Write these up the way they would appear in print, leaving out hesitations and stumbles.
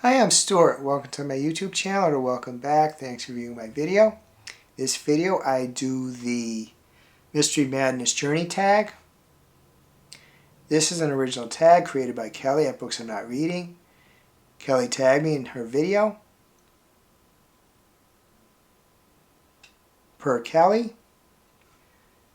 Hi, I'm Stuart. Welcome to my YouTube channel, or welcome back. Thanks for viewing my video. This video I do the Mystery Madness Journey Tag. This is an original tag created by Kelly at Books I'm Not Reading. Kelly tagged me in her video. Per Kelly.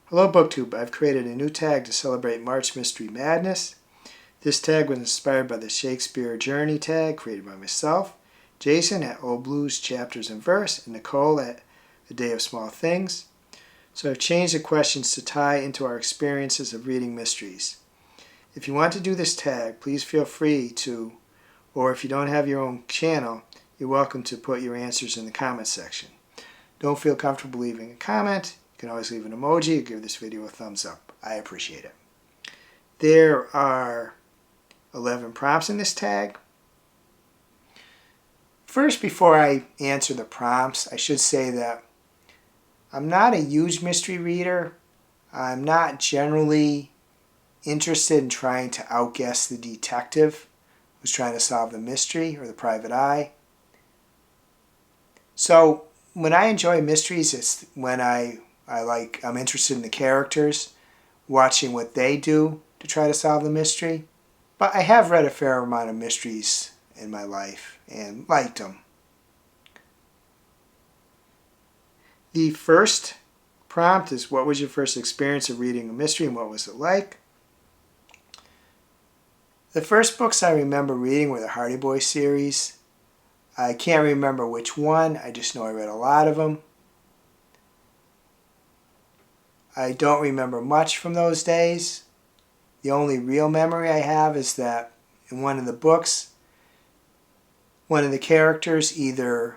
Hello Booktube, I've created a new tag to celebrate March Mystery Madness. This tag was inspired by the Shakespeare Journey Tag created by myself, Jason at Old Blues Chapters and Verse, and Nichole at A Day of Small Things. So I've changed the questions to tie into our experiences of reading mysteries. If you want to do this tag, please feel free to, or if you don't have your own channel, you're welcome to put your answers in the comment section. Don't feel comfortable leaving a comment, you can always leave an emoji or give this video a thumbs up. I appreciate it. There are 11 prompts in this tag. First, before I answer the prompts, I should say that I'm not a huge mystery reader. I'm not generally interested in trying to outguess the detective who's trying to solve the mystery or the private eye. So when I enjoy mysteries, it's when I'm interested in the characters, watching what they do to try to solve the mystery. But I have read a fair amount of mysteries in my life and liked them. The first prompt is, what was your first experience of reading a mystery and what was it like? The first books I remember reading were the Hardy Boys series. I can't remember which one, I just know I read a lot of them. I don't remember much from those days. The only real memory I have is that in one of the books, one of the characters, either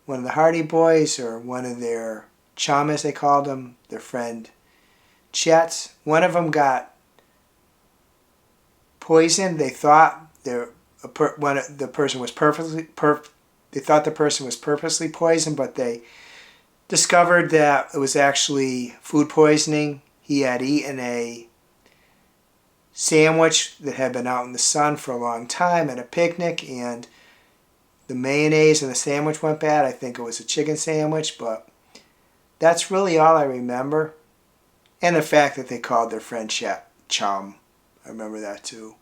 one of the Hardy Boys or one of their chum, as they called him, their friend Chet, one of them got poisoned. They thought the person was purposely poisoned, but they discovered that it was actually food poisoning. He had eaten a sandwich that had been out in the sun for a long time at a picnic, and the mayonnaise in the sandwich went bad. I think it was a chicken sandwich, but that's really all I remember. And the fact that they called their friend Chum. I remember that too.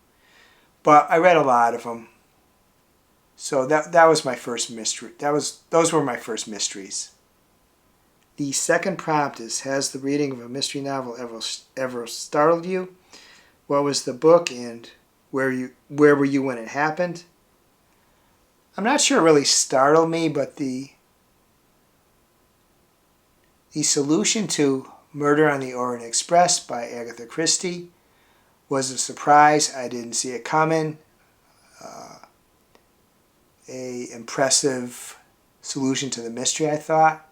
But I read a lot of them. So that was my first mystery. Those were my first mysteries. The second prompt is, has the reading of a mystery novel ever startled you? What was the book and where were you when it happened? I'm not sure it really startled me, but the solution to Murder on the Orient Express by Agatha Christie was a surprise. I didn't see it coming. An impressive solution to the mystery, I thought.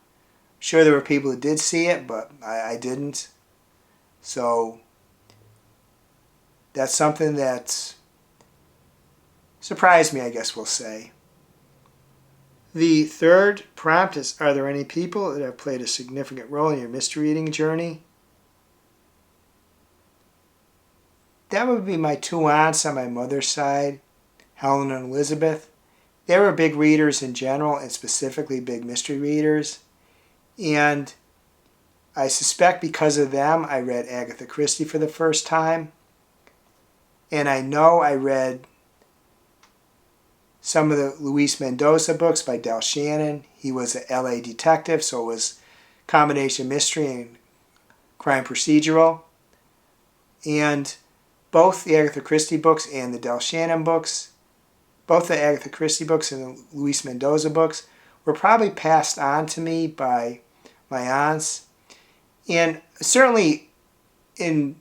Sure, there were people who did see it, but I didn't. So that's something that surprised me, I guess we'll say. The third prompt is, are there any people that have played a significant role in your mystery reading journey? That would be my two aunts on my mother's side, Helen and Elizabeth. They were big readers in general, and specifically big mystery readers. And I suspect because of them, I read Agatha Christie for the first time. And I know I read some of the Luis Mendoza books by Del Shannon. He was an LA detective, so it was a combination mystery and crime procedural. And both the Agatha Christie books and the Del Shannon books, both the Agatha Christie books and the Luis Mendoza books, were probably passed on to me by my aunts. And certainly in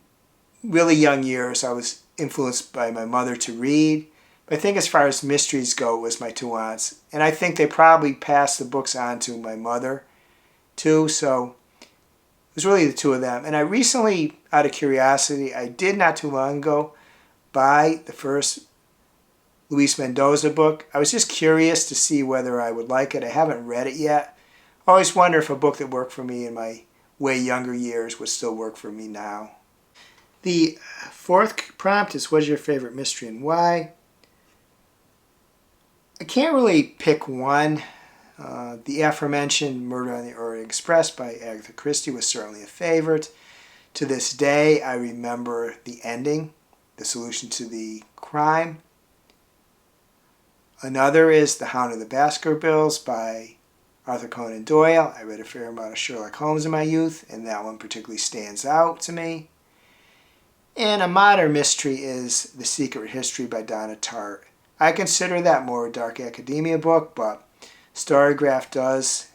really young years, I was influenced by my mother to read. But I think as far as mysteries go, it was my two aunts. And I think they probably passed the books on to my mother too. So it was really the two of them. And I recently, out of curiosity, I did not too long ago buy the first Luis Mendoza book. I was just curious to see whether I would like it. I haven't read it yet. I always wonder if a book that worked for me in my way younger years would still work for me now. The fourth prompt is, what is your favorite mystery and why? I can't really pick one. The aforementioned Murder on the Orient Express by Agatha Christie was certainly a favorite. To this day, I remember the ending, the solution to the crime. Another is The Hound of the Baskervilles by Arthur Conan Doyle. I read a fair amount of Sherlock Holmes in my youth, and that one particularly stands out to me. And a modern mystery is The Secret History by Donna Tartt. I consider that more a dark academia book, but Storygraph does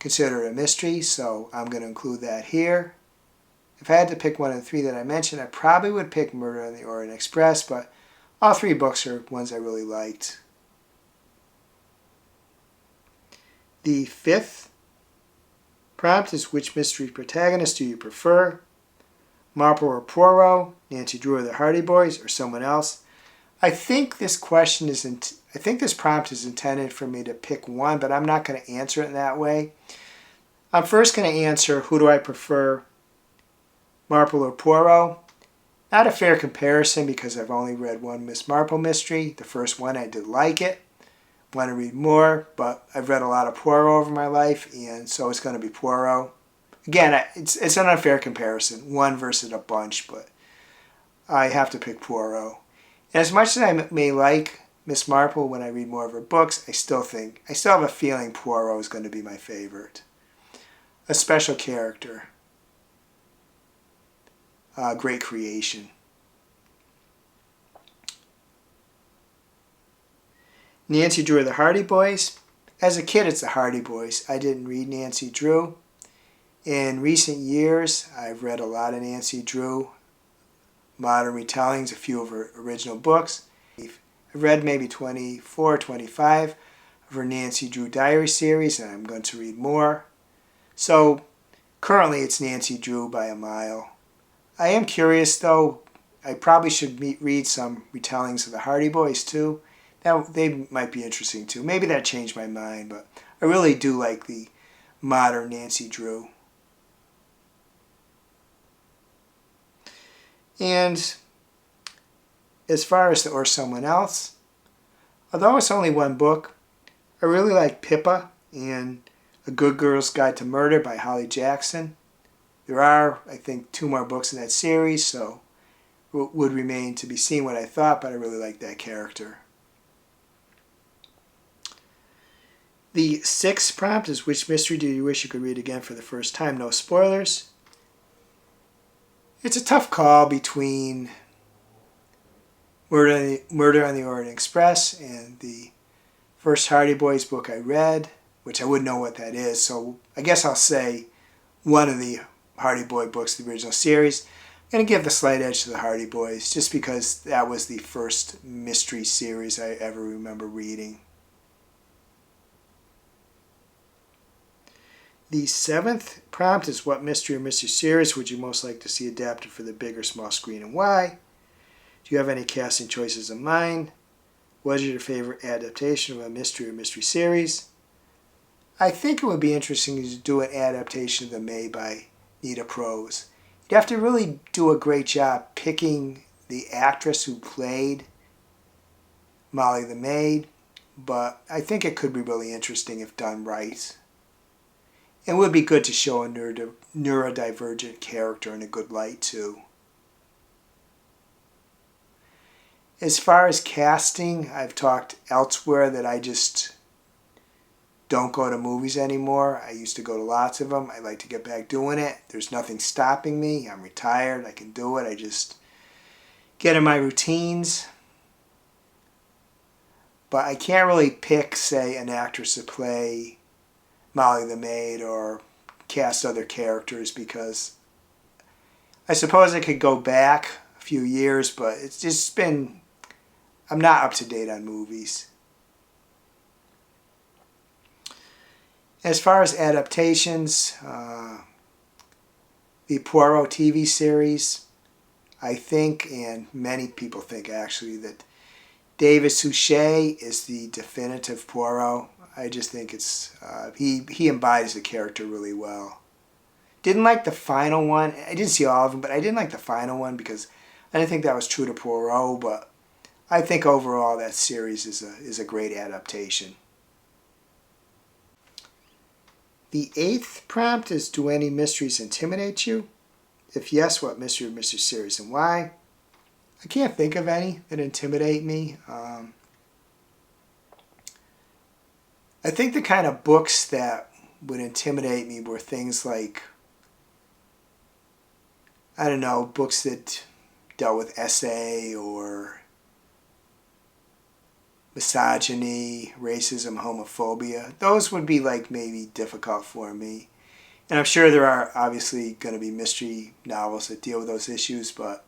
consider it a mystery, so I'm going to include that here. If I had to pick one of the three that I mentioned, I probably would pick Murder on the Orient Express, but all three books are ones I really liked. The fifth prompt is, which mystery protagonist do you prefer? Marple or Poirot, Nancy Drew or the Hardy Boys, or someone else? I think this question is I think this prompt is intended for me to pick one, but I'm not going to answer it in that way. I'm first going to answer, who do I prefer, Marple or Poirot? Not a fair comparison because I've only read one Miss Marple mystery. The first one, I did like it. Want to read more, but I've read a lot of Poirot over my life, and so it's going to be Poirot. Again, it's an unfair comparison, one versus a bunch, but I have to pick Poirot. And as much as I may like Miss Marple when I read more of her books, I still have a feeling Poirot is going to be my favorite. A special character. Great creation. Nancy Drew or the Hardy Boys. As a kid, it's the Hardy Boys. I didn't read Nancy Drew. In recent years, I've read a lot of Nancy Drew, modern retellings, a few of her original books. I've read maybe 24, 25 of her Nancy Drew Diary series, and I'm going to read more. So currently it's Nancy Drew by a mile. I am curious, though. I probably should read some retellings of the Hardy Boys, too. Now, they might be interesting, too. Maybe that changed my mind, but I really do like the modern Nancy Drew. And as far as or someone else, although it's only one book, I really like Pippa and A Good Girl's Guide to Murder by Holly Jackson. There are, I think, 2 more books in that series, so it would remain to be seen what I thought, but I really like that character. The sixth prompt is, which mystery do you wish you could read again for the first time? No spoilers. It's a tough call between Murder on the Orient Express and the first Hardy Boys book I read, which I wouldn't know what that is, so I guess I'll say one of the Hardy Boy books, the original series. I'm going to give the slight edge to the Hardy Boys, just because that was the first mystery series I ever remember reading. The seventh prompt is, what mystery or mystery series would you most like to see adapted for the big or small screen, and why? Do you have any casting choices in mind? What is your favorite adaptation of a mystery or mystery series? I think it would be interesting to do an adaptation of The Maid by Nita Prose. You'd have to really do a great job picking the actress who played Molly the Maid, but I think it could be really interesting if done right. It would be good to show a neurodivergent character in a good light, too. As far as casting, I've talked elsewhere that I just don't go to movies anymore. I used to go to lots of them. I like to get back doing it. There's nothing stopping me. I'm retired. I can do it. I just get in my routines. But I can't really pick, say, an actress to play Molly the Maid or cast other characters, because I suppose I could go back a few years, but it's just been, I'm not up to date on movies. As far as adaptations, the Poirot TV series, I think, and many people think actually, that David Suchet is the definitive Poirot. I just think it's he embodies the character really well. Didn't like the final one. I didn't see all of them, but I didn't like the final one because I didn't think that was true to Poirot. But I think overall that series is a great adaptation. The 8th prompt is, do any mysteries intimidate you? If yes, what mystery or mystery series and why? I can't think of any that intimidate me. I think the kind of books that would intimidate me were things like, I don't know, books that dealt with essay or misogyny, racism, homophobia. Those would be like maybe difficult for me. And I'm sure there are obviously going to be mystery novels that deal with those issues, but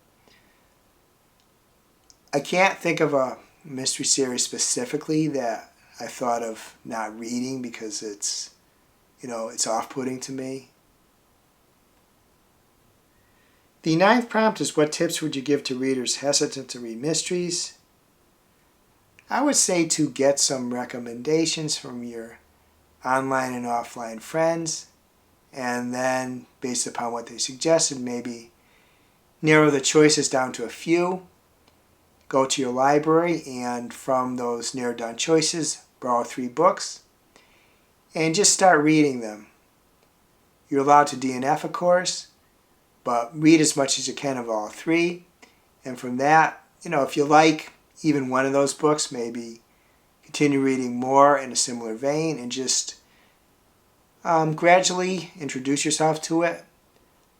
I can't think of a mystery series specifically that I thought of not reading because it's off-putting to me. The 9th prompt is, what tips would you give to readers hesitant to read mysteries? I would say to get some recommendations from your online and offline friends, and then based upon what they suggested, maybe narrow the choices down to a few. Go to your library and from those narrowed down choices, borrow 3 books and just start reading them. You're allowed to DNF, of course, but read as much as you can of all 3. And from that, if you like even one of those books, maybe continue reading more in a similar vein and just gradually introduce yourself to it.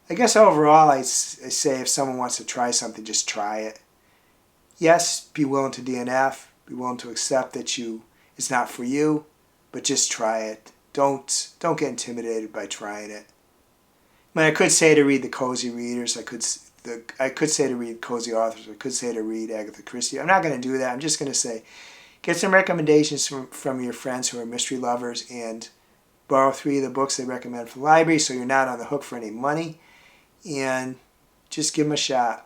I guess overall I say if someone wants to try something, just try it. Yes, be willing to DNF, be willing to accept that it's not for you, but just try it. Don't get intimidated by trying it. I mean, I could say to read the cozy readers, I could say to read cozy authors, I could say to read Agatha Christie. I'm not going to do that. I'm just going to say get some recommendations from your friends who are mystery lovers and borrow 3 of the books they recommend from the library so you're not on the hook for any money, and just give them a shot.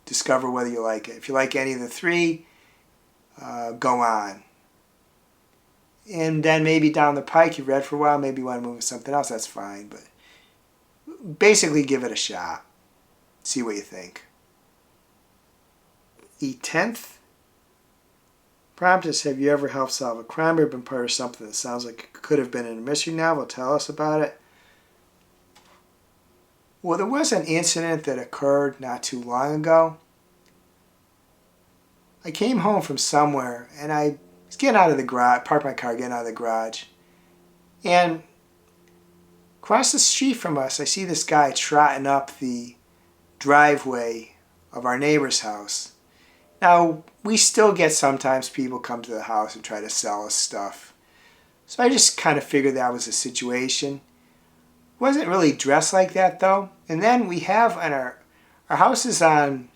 Discover whether you like it. If you like any of the 3, go on. And then maybe down the pike, you've read for a while, maybe you want to move to something else, that's fine. But basically give it a shot. See what you think. The 10th prompt is, have you ever helped solve a crime or been part of something that sounds like it could have been in a mystery novel? Tell us about it. Well, there was an incident that occurred not too long ago. I came home from somewhere and I was getting out of the garage, parked my car, getting out of the garage. And across the street from us, I see this guy trotting up the driveway of our neighbor's house. Now, we still get sometimes people come to the house and try to sell us stuff. So I just kind of figured that was a situation. Wasn't really dressed like that though. And then we have on our house is on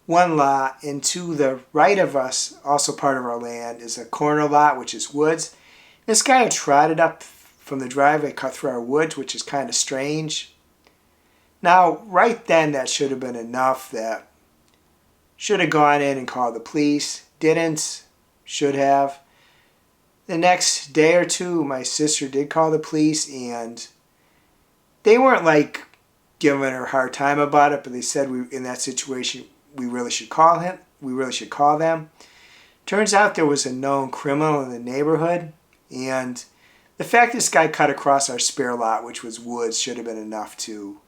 one lot, and to the right of us, also part of our land, is a corner lot which is woods. This guy had trotted up from the driveway, cut through our woods, which is kind of strange. Now, right then that should have been enough. That should have gone in and called the police. Didn't. Should have. The next day or two, my sister did call the police, and they weren't like giving her a hard time about it, but they said in that situation we really should call him. We really should call them. Turns out there was a known criminal in the neighborhood, and the fact this guy cut across our spare lot, which was woods, should have been enough to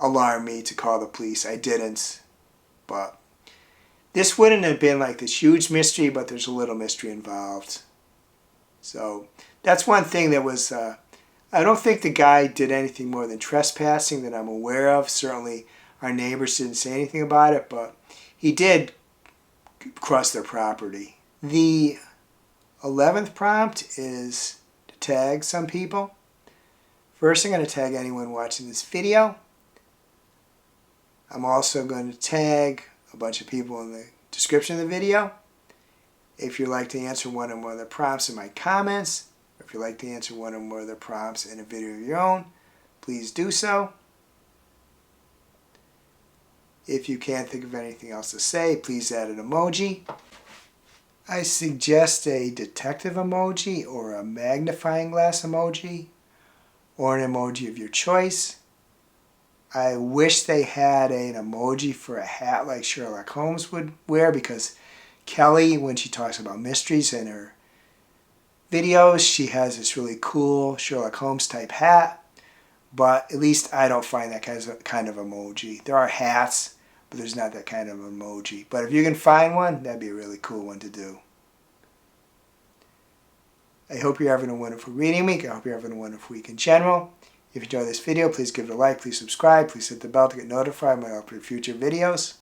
alarm me to call the police. I didn't, but this wouldn't have been like this huge mystery, but there's a little mystery involved. So that's one thing that was, I don't think the guy did anything more than trespassing that I'm aware of. Certainly our neighbors didn't say anything about it, but he did cross their property. The 11th prompt is to tag some people. First, I'm going to tag anyone watching this video. I'm also going to tag a bunch of people in the description of the video. If you'd like to answer one or more of the prompts in my comments, or if you'd like to answer one or more of the prompts in a video of your own, please do so. If you can't think of anything else to say, please add an emoji. I suggest a detective emoji or a magnifying glass emoji or an emoji of your choice. I wish they had an emoji for a hat like Sherlock Holmes would wear, because Kelly, when she talks about mysteries in her videos, she has this really cool Sherlock Holmes type hat, but at least I don't find that kind of emoji. There are hats, but there's not that kind of emoji. But if you can find one, that'd be a really cool one to do. I hope you're having a wonderful reading week. I hope you're having a wonderful week in general. If you enjoyed this video, please give it a like, please subscribe, please hit the bell to get notified when I upload future videos.